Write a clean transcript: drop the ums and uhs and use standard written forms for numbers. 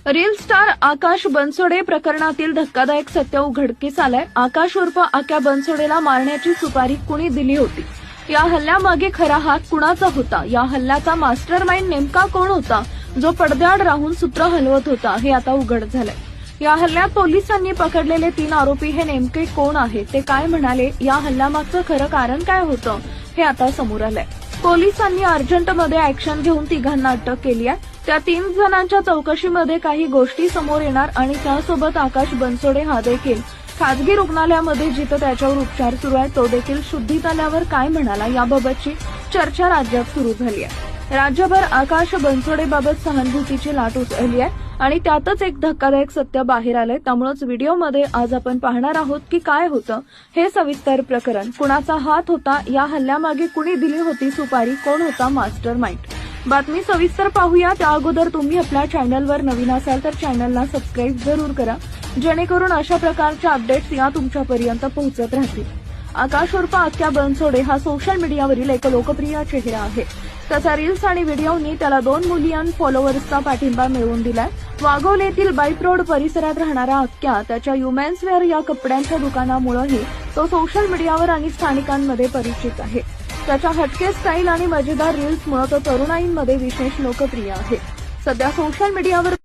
Reel star आकाश बनसोडे प्रकरणातील धक्कादायक सत्य उघडकीस आलंय। आकाश उर्फ आक्या बनसोडेला मारण्याची सुपारी कुणी दिली होती? या हल्ल्यामागे खरा हात कुणाचा होता? या हल्ल्याचा मास्टरमाइंड नेमका कोण होता, जो पडद्याआड राहून सूत्र हलवत होता, हे आता उघड झालंय। या हल्ल्यात पोलिसांनी पकडलेले 3 आरोपी हे नेमके कोण आहेत, ते काय म्हणाले, या हल्ल्यामागचं खरं कारण काय होतं, हे आता समोर आलंय। पोलिसांनी अर्जंटमध्ये ऍक्शन घेऊन तिघांना अटक केली आहे। त्या 3 जणांच्या चौकशीमध्ये काही गोष्टी समोर येणार आणि त्यासोबत आकाश बनसोडे हा देखील खासगी रुग्णालयामध्ये जिथं त्याच्यावर उपचार सुरू आहे तो देखील शुद्धीत आल्यावर काय म्हणाला, याबाबतची चर्चा राज्यात सुरू झाली आहे। राज्यभर आकाश बनसोडेबाबत सहानुभूतीची लाट उसळली आहे आणि त्यातच एक धक्कादायक सत्य बाहेर आलंय। त्यामुळेच व्हिडिओमध्ये आज आपण पाहणार आहोत की काय होतं हे सविस्तर प्रकरण, कुणाचा हात होता, या हल्ल्यामागे कुणी दिली होती सुपारी, कोण होता मास्टर माइंड। बातमी सविस्तर पाहूया। त्या अगोदर तुम्ही आपल्या चॅनलवर नवीन असाल तर चॅनलला सबस्क्राईब जरूर करा, जेणेकरून अशा प्रकारच्या अपडेट्स या तुमच्यापर्यंत पोहोचत राहतील। आकाश उर्फ आक्या बनसोडे हा सोशल मीडियावरील एक लोकप्रिय चेहरा आहे। त्याचा रील्स आणि व्हिडिओनी त्याला 2 मिलियन फॉलोअर्सचा पाठिंबा मिळवून दिलाय। वाघोल येथील बाईप रोड परिसरात राहणारा आक्या त्याच्या ह्युमन्स वेअर या कपड्यांच्या दुकानामुळेही तो सोशल मीडियावर आणि स्थानिकांमध्ये परिचित आहे। त्याच्या हटके स्टाईल आणि मजेदार रील्समुळे तो तरुणाईंमध्ये विशेष लोकप्रिय आहे। सध्या सोशल मीडियावर